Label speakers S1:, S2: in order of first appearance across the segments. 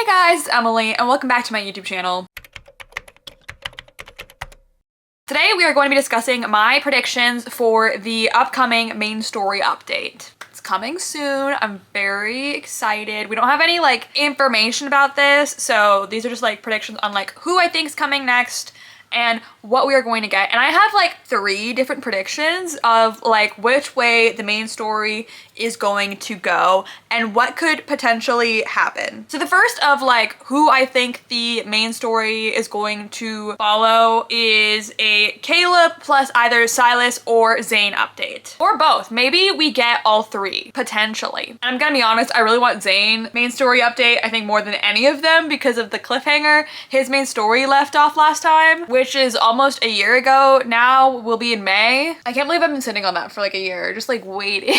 S1: Hey guys, it's Emily and welcome back to my YouTube channel. Today we are going to be discussing my predictions for the upcoming main story update. It's coming soon. I'm very excited. We don't have any information about this, so these are just predictions on who I think is coming next and what we are going to get. And I have 3 different predictions of which way the main story is going to go and what could potentially happen. So the first of who I think the main story is going to follow is a Caleb plus either Silas or Zane update. Or both. Maybe we get all 3, potentially. And I'm gonna be honest, I really want Zane main story update, I think more than any of them because of the cliffhanger his main story left off last time, which is almost a year ago now. We'll be in May. I can't believe I've been sitting on that for a year, just waiting.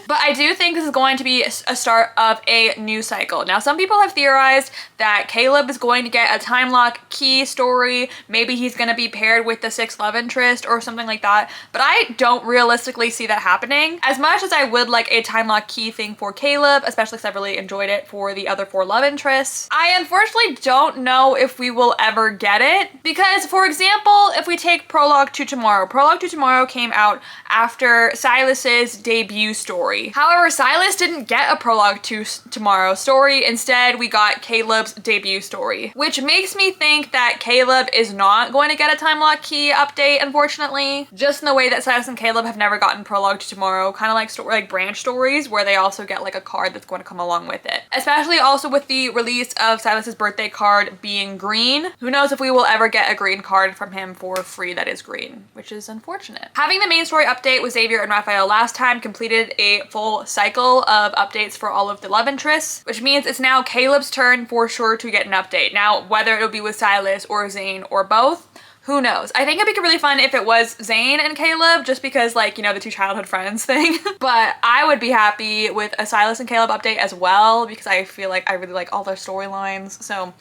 S1: But I do think this is going to be a start of a new cycle. Now, some people have theorized that Caleb is going to get a time lock key story. Maybe he's going to be paired with the 6th love interest or something like that. But I don't realistically see that happening. As much as I would like a time lock key thing for Caleb, especially because I've really enjoyed it for the other 4 love interests, I unfortunately don't know if we will ever get it. Because, for example, if we take Prologue to Tomorrow came out after Silas's debut story. However, Silas didn't get a Prologue to Tomorrow story. Instead, we got Caleb's debut story, which makes me think that Caleb is not going to get a time lock key update, unfortunately. Just in the way that Silas and Caleb have never gotten Prologue to Tomorrow, kind of like branch stories where they also get a card that's going to come along with it. Especially also with the release of Silas's birthday card being green. Who knows if we will ever get a green card from him for free that is green, which is unfortunate. Having the main story update with Xavier and Raphael last time completed a full cycle of updates for all of the love interests, which means it's now Caleb's turn for sure to get an update. Now, whether it'll be with Silas or Zane or both, who knows? I think it'd be really fun if it was Zane and Caleb, just because the 2 childhood friends thing. But I would be happy with a Silas and Caleb update as well, because I feel like I really like all their storylines. So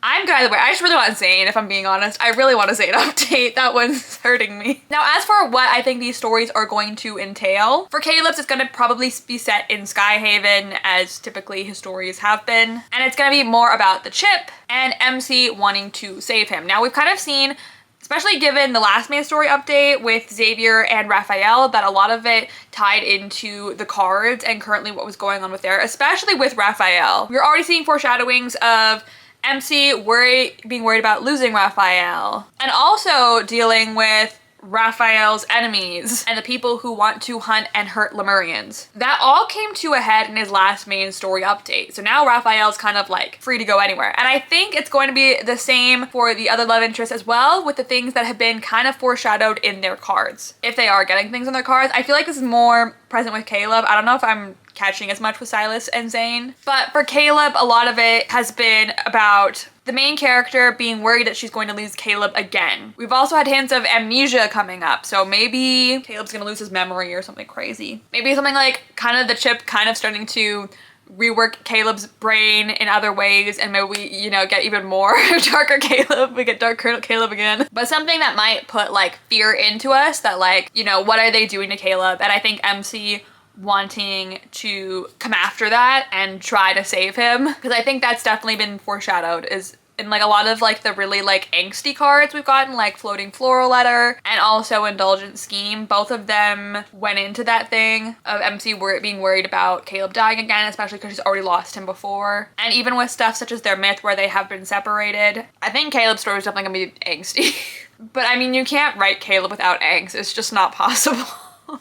S1: I'm good either way. I just really want Zane, if I'm being honest. I really want a Zane update. That one's hurting me. Now, as for what I think these stories are going to entail, for Caleb's, it's gonna probably be set in Skyhaven, as typically his stories have been. And it's gonna be more about the chip and MC wanting to save him. Now, we've kind of seen, especially given the last main story update with Xavier and Raphael, that a lot of it tied into the cards and currently what was going on with there, especially with Raphael. We're already seeing foreshadowings of MC being worried about losing Raphael, and also dealing with Raphael's enemies and the people who want to hunt and hurt Lemurians. That all came to a head in his last main story update. So now Raphael's kind of free to go anywhere. And I think it's going to be the same for the other love interests as well, with the things that have been kind of foreshadowed in their cards. If they are getting things in their cards, I feel like this is more present with Caleb. I don't know if I'm catching as much with Silas and Zane. But for Caleb, a lot of it has been about the main character being worried that she's going to lose Caleb again. We've also had hints of amnesia coming up, so maybe Caleb's gonna lose his memory or something crazy. Maybe something kind of the chip kind of starting to rework Caleb's brain in other ways, and maybe we, get even more darker Caleb. We get darker Caleb again. But something that might put fear into us that what are they doing to Caleb? And I think MC wanting to come after that and try to save him, because I think that's definitely been foreshadowed is in a lot of the really angsty cards we've gotten, Floating Floral Letter and also Indulgent Scheme. Both of them went into that thing of MC being worried about Caleb dying again, especially because she's already lost him before. And even with stuff such as their myth where they have been separated, I think Caleb's story is definitely gonna be angsty. But I mean, you can't write Caleb without angst. It's just not possible.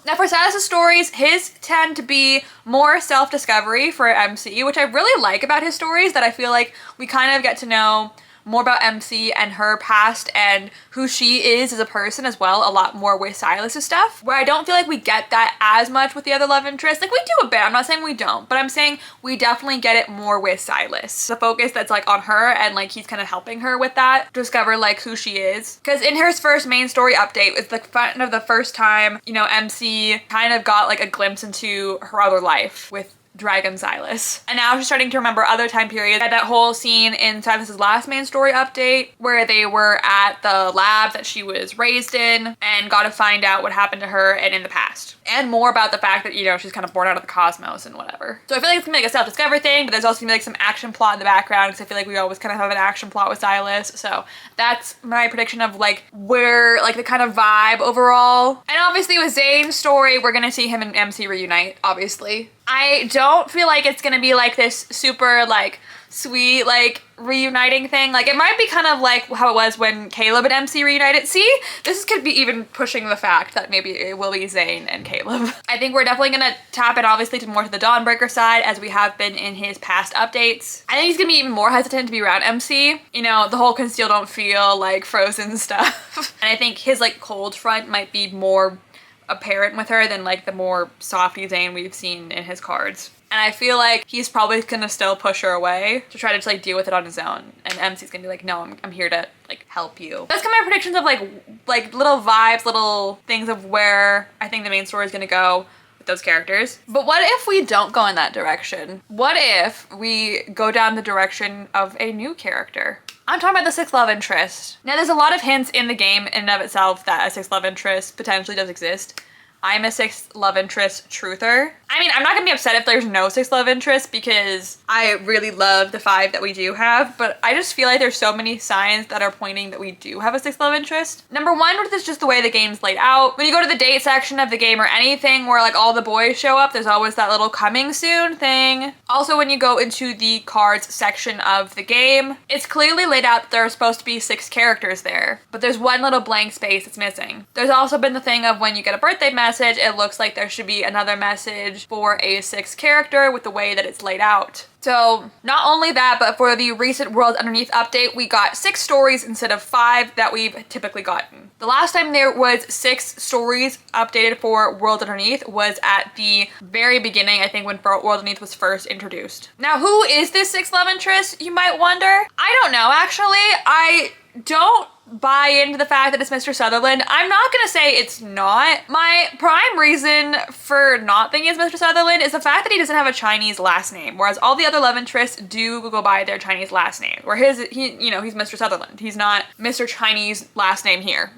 S1: Now, for Silas's stories, his tend to be more self-discovery for MC, which I really like about his stories, that I feel like we kind of get to know more about MC and her past and who she is as a person as well, a lot more with Silas's stuff, where I don't feel like we get that as much with the other love interests. We do a bit, I'm not saying we don't, but I'm saying we definitely get it more with Silas. The focus that's on her, and he's kind of helping her with that, discover who she is. Because in her first main story update, it's kind of the first time, MC kind of got a glimpse into her other life with Dragon Silas. And now she's starting to remember other time periods. That whole scene in Silas's last main story update where they were at the lab that she was raised in and got to find out what happened to her and in the past. And more about the fact that, you know, she's kind of born out of the cosmos and whatever. So I feel like it's gonna be like a self-discovery thing, but there's also gonna be like some action plot in the background because I feel like we always kind of have an action plot with Silas. So that's my prediction of like where, like the kind of vibe overall. And obviously with Zane's story, we're gonna see him and MC reunite, obviously. I don't feel like it's gonna be like this super like sweet like reuniting thing. Like it might be kind of like how it was when Caleb and MC reunited. See, this could be even pushing the fact that maybe it will be Zane and Caleb. I think we're definitely gonna tap in obviously to more to the Dawnbreaker side as we have been in his past updates. I think he's gonna be even more hesitant to be around MC. You know, the whole conceal don't feel like frozen stuff. And I think his like cold front might be more apparent with her than like the more softy Zane we've seen in his cards. And I feel like he's probably gonna still push her away to try to just like deal with it on his own. And MC's gonna be like, no, I'm here to like help you. That's kind of my predictions of like little vibes, little things of where I think the main story is gonna go with those characters. But what if we don't go in that direction? What if we go down the direction of a new character? I'm talking about the sixth love interest. Now there's a lot of hints in the game in and of itself that a sixth love interest potentially does exist. I'm a sixth love interest truther. I mean, I'm not gonna be upset if there's no sixth love interest because I really love the 5 that we do have, but I just feel like there's so many signs that are pointing that we do have a sixth love interest. Number one, is just the way the game's laid out. When you go to the date section of the game or anything where like all the boys show up, there's always that little coming soon thing. Also, when you go into the cards section of the game, it's clearly laid out that there are supposed to be 6 characters there, but there's one little blank space that's missing. There's also been the thing of when you get a birthday message, it looks like there should be another message for a 6th character with the way that it's laid out. So not only that, but for the recent World Underneath update, we got 6 stories instead of 5 that we've typically gotten. The last time there was 6 stories updated for World Underneath was at the very beginning, I think, when World Underneath was first introduced. Now, who is this 6th love interest, you might wonder? I don't know, actually. I don't buy into the fact that it's Mr. Sutherland. I'm not gonna say it's not. My prime reason for not thinking it's Mr. Sutherland is the fact that he doesn't have a Chinese last name, whereas all the other love interests do go by their Chinese last name. Where he's Mr. Sutherland. He's not Mr. Chinese last name here.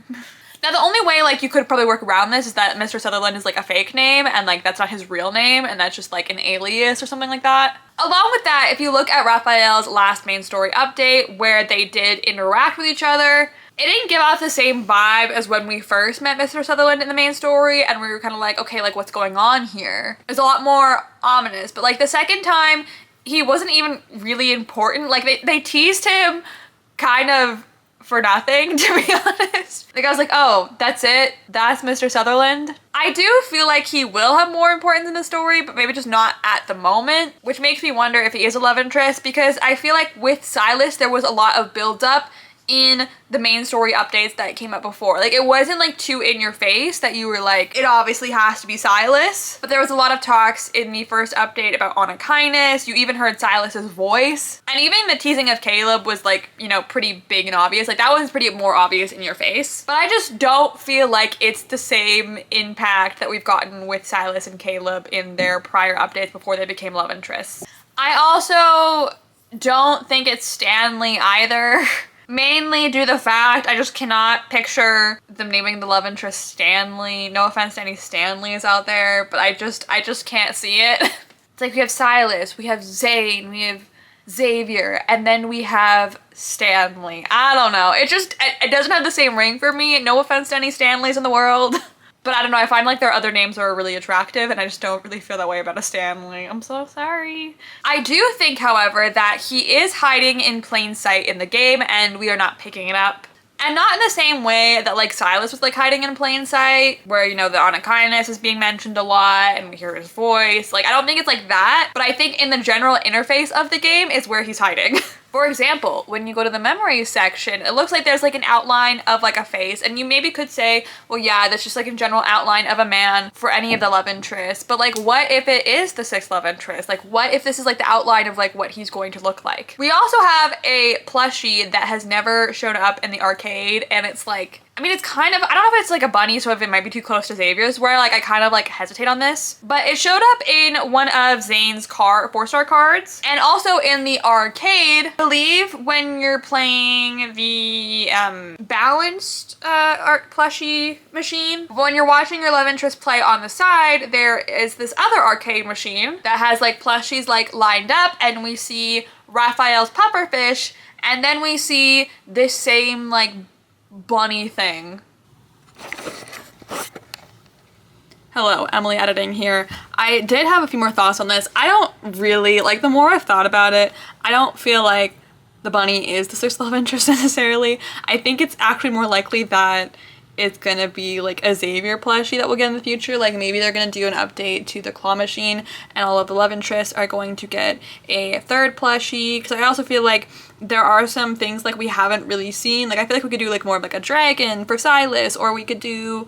S1: Now, the only way, like, you could probably work around this is that Mr. Sutherland is, like, a fake name, and, like, that's not his real name, and that's just, like, an alias or something like that. Along with that, if you look at Raphael's last main story update, where they did interact with each other, it didn't give off the same vibe as when we first met Mr. Sutherland in the main story, and we were kind of like, okay, like, what's going on here? It was a lot more ominous, but, like, the second time, he wasn't even really important. Like, they teased him kind of for nothing, to be honest. Like, I was like, oh, that's it? That's Mr. Sutherland? I do feel like he will have more importance in the story, but maybe just not at the moment, which makes me wonder if he is a love interest, because I feel like with Silas, there was a lot of build-up in the main story updates that came up before. Like, it wasn't like too in your face that you were like, it obviously has to be Silas. But there was a lot of talks in the first update about honor kindness. You even heard Silas's voice. And even the teasing of Caleb was like, you know, pretty big and obvious. Like, that one's pretty more obvious in your face. But I just don't feel like it's the same impact that we've gotten with Silas and Caleb in their prior updates before they became love interests. I also don't think it's Stanley either. Mainly due to the fact I just cannot picture them naming the love interest Stanley. No offense to any Stanleys out there, but I just can't see it. It's like we have Silas, we have Zane, we have Xavier, and then we have Stanley. I don't know. It doesn't have the same ring for me. No offense to any Stanleys in the world. But I don't know, I find like their other names are really attractive and I just don't really feel that way about a Stanley. I'm so sorry. I do think, however, that he is hiding in plain sight in the game and we are not picking it up. And not in the same way that like Silas was like hiding in plain sight, where, you know, the honor kindness is being mentioned a lot and we hear his voice. Like, I don't think it's like that, but I think in the general interface of the game is where he's hiding. For example, when you go to the memories section, it looks like there's like an outline of like a face, and you maybe could say, well, yeah, that's just like a general outline of a man for any of the love interests. But like, what if it is the 6th love interest? Like, what if this is like the outline of like what he's going to look like? We also have a plushie that has never shown up in the arcade, and it's like I mean, it's kind of, I don't know if it's like a bunny, so if it might be too close to Xavier's, where like I kind of like hesitate on this. But it showed up in one of Zane's 4-star cards. And also in the arcade, I believe when you're playing the balanced art plushie machine, when you're watching your love interest play on the side, there is this other arcade machine that has like plushies like lined up, and we see Raphael's pufferfish, and then we see this same like bunny thing. Hello, Emily editing here. I did have a few more thoughts on this. I don't really, like, the more I've thought about it, I don't feel like the bunny is the 6th love interest necessarily. I think it's actually more likely that it's gonna be like a Xavier plushie that we'll get in the future. Like maybe they're gonna do an update to the claw machine and all of the love interests are going to get a 3rd plushie. Because I also feel like there are some things like we haven't really seen. Like I feel like we could do like more of like a dragon for Silas, or we could do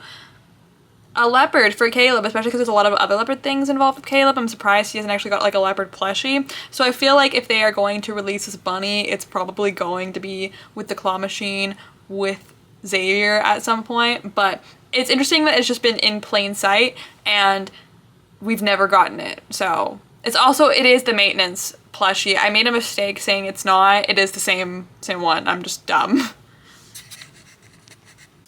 S1: a leopard for Caleb, especially because there's a lot of other leopard things involved with Caleb. I'm surprised he hasn't actually got like a leopard plushie. So I feel like if they are going to release this bunny, it's probably going to be with the claw machine with Xavier at some point. But it's interesting that it's just been in plain sight and we've never gotten it. So it's also, it is the maintenance plushie. I made a mistake saying it's not. It is the same one. I'm just dumb.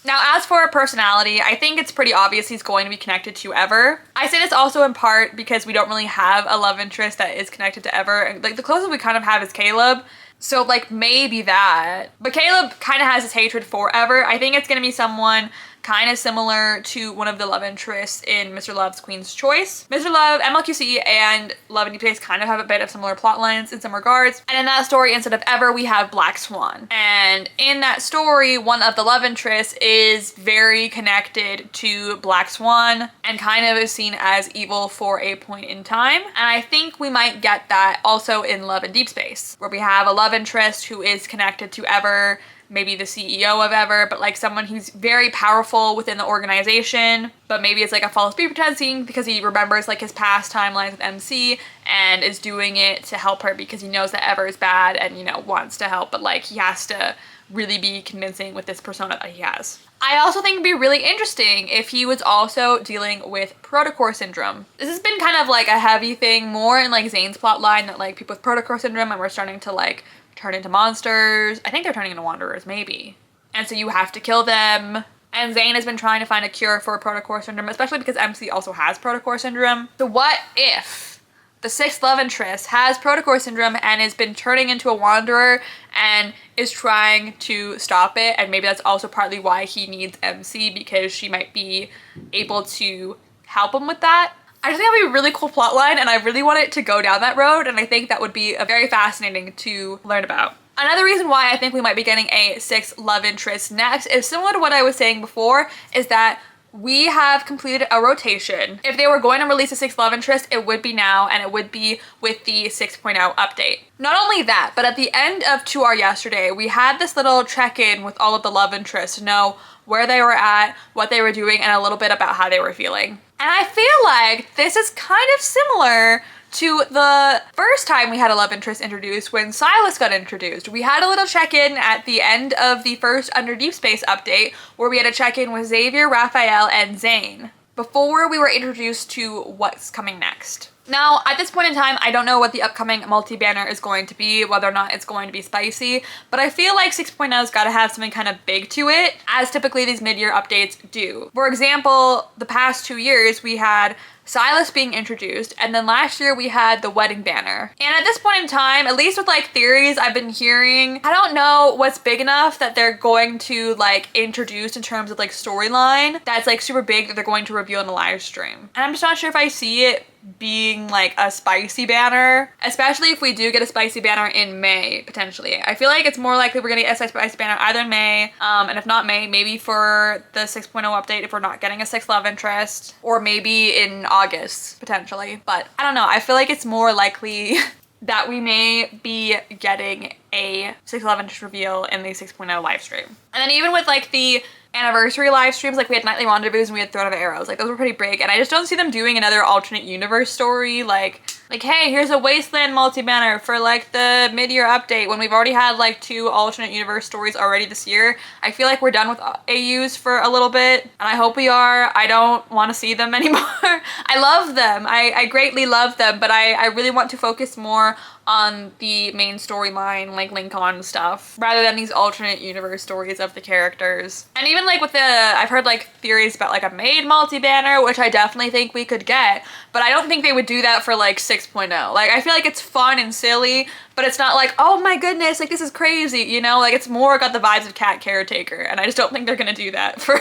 S1: Now, as for personality, I think it's pretty obvious he's going to be connected to Ever. I say this also in part because we don't really have a love interest that is connected to Ever. And like the closest we kind of have is Caleb. So like maybe that. But Caleb kind of has his hatred for Ever. I think it's going to be someone kind of similar to one of the love interests in Mr. Love's Queen's Choice. Mr. Love, MLQC, and Love and Deepspace kind of have a bit of similar plot lines in some regards. And in that story, instead of Ever, we have Black Swan. And in that story, one of the love interests is very connected to Black Swan and kind of is seen as evil for a point in time. And I think we might get that also in Love and Deepspace, where we have a love interest who is connected to Ever, maybe the CEO of Ever, but like someone who's very powerful within the organization, but maybe it's like a false pretense because he remembers like his past timelines with MC and is doing it to help her because he knows that Ever is bad and, you know, wants to help, but like he has to really be convincing with this persona that he has. I also think it'd be really interesting if he was also dealing with protocore syndrome. This has been kind of like a heavy thing more in like Zane's plot line, that like people with protocore syndrome and we're starting to like turn into monsters. I think they're turning into wanderers, maybe. And so you have to kill them. And Zane has been trying to find a cure for protocore syndrome, especially because MC also has protocore syndrome. So what if the 6th love interest has protocore syndrome and has been turning into a wanderer and is trying to stop it? And maybe that's also partly why he needs MC, because she might be able to help him with that. I just think that would be a really cool plot line, and I really want it to go down that road, and I think that would be a very fascinating to learn about. Another reason why I think we might be getting a 6th love interest next is similar to what I was saying before, is that we have completed a rotation. If they were going to release a 6th love interest, it would be now, and it would be with the 6.0 update. Not only that, but at the end of 2R yesterday, we had this little check-in with all of the love interests to know where they were at, what they were doing, and a little bit about how they were feeling. And I feel like this is kind of similar to the first time we had a love interest introduced when Silas got introduced. We had a little check-in at the end of the first Under Deepspace update where we had a check-in with Xavier, Raphael, and Zane before we were introduced to what's coming next. Now, at this point in time, I don't know what the upcoming multi-banner is going to be, whether or not it's going to be spicy, but I feel like 6.0's gotta have something kind of big to it, as typically these mid-year updates do. For example, the past 2 years, we had Silas being introduced, and then last year we had the wedding banner. And at this point in time, at least with like theories I've been hearing, I don't know what's big enough that they're going to like introduce in terms of like storyline that's like super big that they're going to reveal in a live stream. And I'm just not sure if I see it being like a spicy banner, especially if we do get a spicy banner in May, potentially. I feel like it's more likely we're gonna get a spicy banner either in May, and if not May, maybe for the 6.0 update if we're not getting a 6th love interest, or maybe in August, potentially. But I don't know, I feel like it's more likely that we may be getting a 6th love interest reveal in the 6.0 live stream. And then even with like the anniversary live streams, like we had Nightly Rendezvous and we had Throne of Arrows, like those were pretty big, and I just don't see them doing another alternate universe story. Like Like, hey, here's a Wasteland multi-banner for like the mid-year update when we've already had like 2 alternate universe stories already this year. I feel like we're done with AUs for a little bit, and I hope we are. I don't want to see them anymore. I love them. I greatly love them, but I really want to focus more on the main storyline, like Lincoln stuff, rather than these alternate universe stories of the characters. And even like with I've heard like theories about like a maid multi-banner, which I definitely think we could get, but I don't think they would do that for like 6.0. Like, I feel like it's fun and silly, but it's not like, oh my goodness, like this is crazy, you know? Like, it's more got the vibes of Cat Caretaker, and I just don't think they're gonna do that for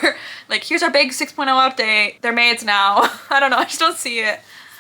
S1: like, here's our big 6.0 update, they're maids now. I don't know, I just don't see it.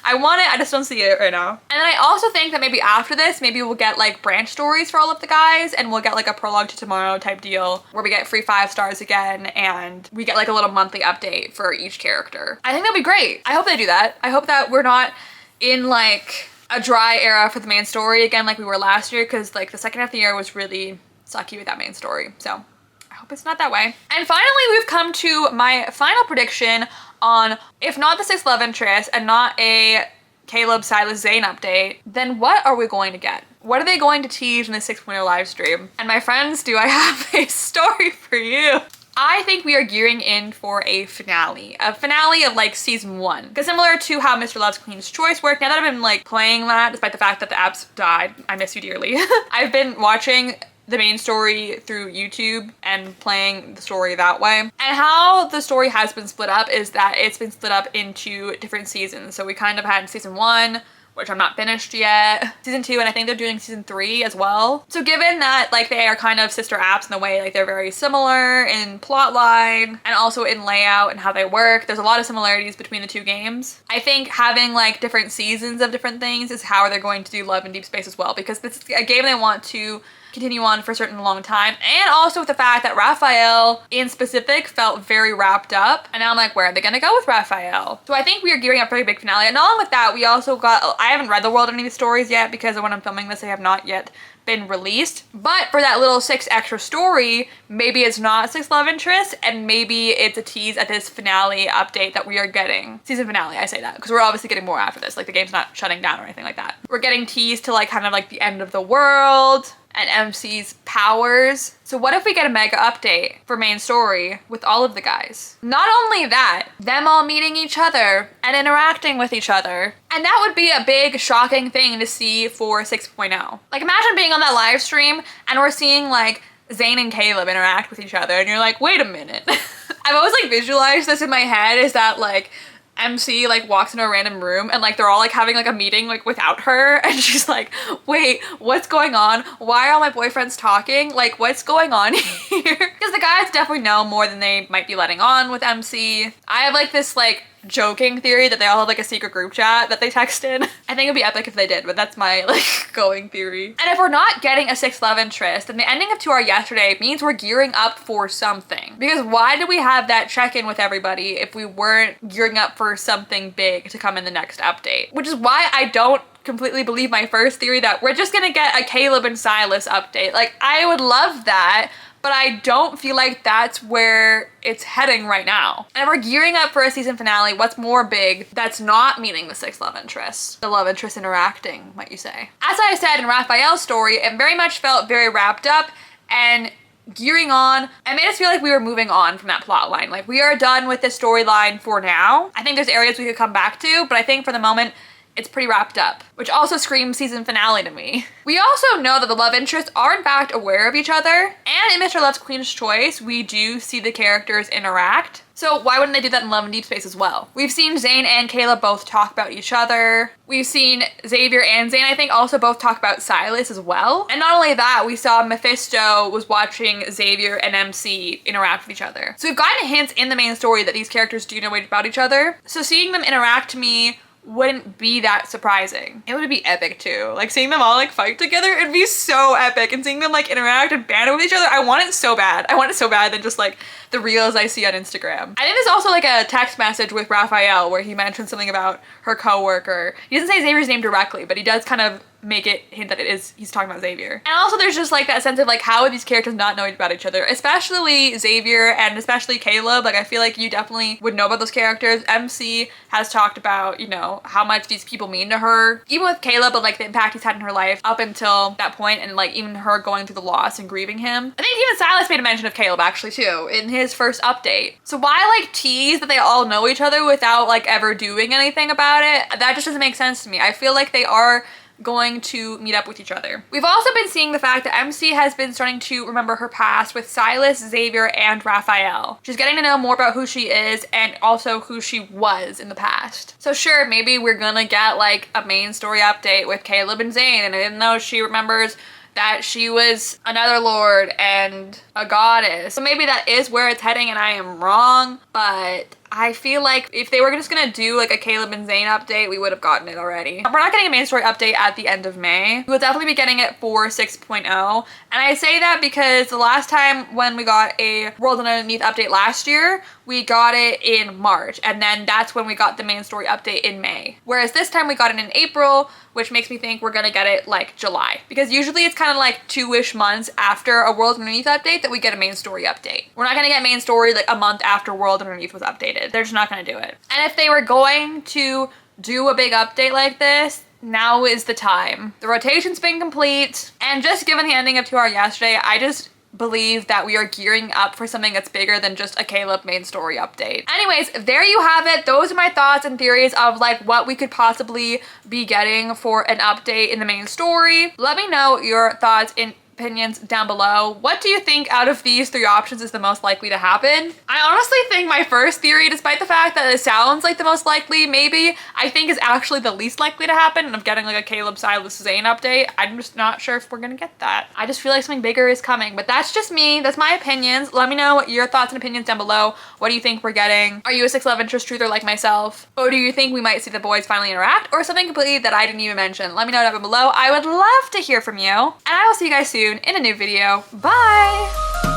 S1: I want it, I just don't see it right now. And then I also think that maybe after this, maybe we'll get like branch stories for all of the guys, and we'll get like a prologue to tomorrow type deal where we get free 5 stars again, and we get like a little monthly update for each character. I think that'd be great. I hope they do that. I hope that we're not in like a dry era for the main story again like we were last year, because like the second half of the year was really sucky with that main story. So I hope it's not that way. And finally, we've come to my final prediction on, if not the 6th love interest and not a Caleb, Silas, Zane update, then what are we going to get? What are they going to tease in the 6.0 live stream? And my friends, do I have a story for you? I think we are gearing in for a finale of like season 1. Because similar to how Mr. Love's Queen's Choice worked, now that I've been like playing that, despite the fact that the apps died, I miss you dearly. I've been watching the main story through YouTube and playing the story that way. And how the story has been split up is that it's been split up into different seasons. So we kind of had season 1, which I'm not finished yet, season 2, and I think they're doing season 3 as well. So given that like they are kind of sister apps in the way like they're very similar in plot line and also in layout and how they work, there's a lot of similarities between the 2 games. I think having like different seasons of different things is how they're going to do Love and Deepspace as well, because this is a game they want to continue on for a certain long time. And also with the fact that Raphael in specific felt very wrapped up, and now I'm like, where are they gonna go with Raphael? So I think we are gearing up for a big finale. And along with that, we also got, I haven't read the world of any of the stories yet because when I'm filming this, they have not yet been released. But for that little 6 extra story, maybe it's not 6 love interests, and maybe it's a tease at this finale update that we are getting. Season finale, I say that, because we're obviously getting more after this. Like, the game's not shutting down or anything like that. We're getting teased to like kind of like the end of the world and MC's powers. So what if we get a mega update for main story with all of the guys? Not only that, them all meeting each other and interacting with each other. And that would be a big shocking thing to see for 6.0. Like, imagine being on that live stream and we're seeing like Zane and Caleb interact with each other and you're like, wait a minute. I've always like visualized this in my head, is that like MC like walks into a random room and like they're all like having like a meeting like without her, and she's like, wait, what's going on? Why are all my boyfriends talking? Like, what's going on here? Because the guys definitely know more than they might be letting on with MC. I have like this like joking theory that they all have like a secret group chat that they text in. I think it'd be epic if they did, but that's my like going theory. And if we're not getting a 6th love interest, then the ending of To Our Yesterday means we're gearing up for something. Because why did we have that check-in with everybody if we weren't gearing up for something big to come in the next update? Which is why I don't completely believe my first theory that we're just gonna get a Caleb and Silas update. Like, I would love that, but I don't feel like that's where it's heading right now. And if we're gearing up for a season finale, what's more big that's not meeting the 6th love interest? The love interest interacting, might you say. As I said in Raphael's story, it very much felt very wrapped up and gearing on, and made us feel like we were moving on from that plot line. Like, we are done with this storyline for now. I think there's areas we could come back to, but I think for the moment, it's pretty wrapped up, which also screams season finale to me. We also know that the love interests are in fact aware of each other, and in Mr. Love's Queen's Choice, we do see the characters interact. So why wouldn't they do that in Love and Deepspace as well? We've seen Zane and Caleb both talk about each other. We've seen Xavier and Zane, I think, also both talk about Silas as well. And not only that, we saw Mephisto was watching Xavier and MC interact with each other. So we've gotten hints in the main story that these characters do know about each other. So seeing them interact to me wouldn't be that surprising. It would be epic too. Like, seeing them all like fight together, it'd be so epic. And seeing them like interact and banter with each other, I want it so bad. I want it so bad than just like the reels I see on Instagram. I think there's also like a text message with Raphael where he mentioned something about her coworker. He doesn't say Xavier's name directly, but he does kind of make it hint that he's talking about Xavier. And also there's just like that sense of like, how would these characters not know about each other? Especially Xavier and especially Caleb. Like I feel like you definitely would know about those characters. MC has talked about, you know, how much these people mean to her. Even with Caleb, but like the impact he's had in her life up until that point, and like even her going through the loss and grieving him. I think even Silas made a mention of Caleb actually too in his first update. So why like tease that they all know each other without like ever doing anything about it? That just doesn't make sense to me. I feel like they are going to meet up with each other. We've also been seeing the fact that MC has been starting to remember her past with Silas, Xavier, and Raphael. She's getting to know more about who she is and also who she was in the past. So sure, maybe we're gonna get like a main story update with Caleb and Zane, and even though she remembers that she was another lord and a goddess. So maybe that is where it's heading and I am wrong, but I feel like if they were just gonna do like a Caleb and Zane update, we would have gotten it already. We're not getting a main story update at the end of May. We will definitely be getting it for 6.0. And I say that because the last time when we got a World Underneath update last year, we got it in March. And then that's when we got the main story update in May. Whereas this time we got it in April, which makes me think we're gonna get it like July. Because usually it's kind of like 2-ish months after a World Underneath update that we get a main story update. We're not gonna get main story like a month after World Underneath was updated. They're just not gonna do it. And if they were going to do a big update like this, now is the time. The rotation's been complete, and just given the ending of 2 Hour yesterday, I just believe that we are gearing up for something that's bigger than just a Caleb main story update. Anyways, there you have it. Those are my thoughts and theories of like what we could possibly be getting for an update in the main story. Let me know your thoughts in opinions down below. What do you think out of these 3 options is the most likely to happen? I honestly think my first theory, despite the fact that it sounds like the most likely, maybe, I think is actually the least likely to happen, of getting like a Caleb, Silas, Zane update. I'm just not sure if we're gonna get that. I just feel like something bigger is coming, but that's just me. That's my opinions. Let me know what your thoughts and opinions down below. What do you think we're getting? Are you a 6 love interest truther like myself? Or do you think we might see the boys finally interact, or something completely that I didn't even mention? Let me know down below. I would love to hear from you, and I will see you guys soon in a new video. Bye!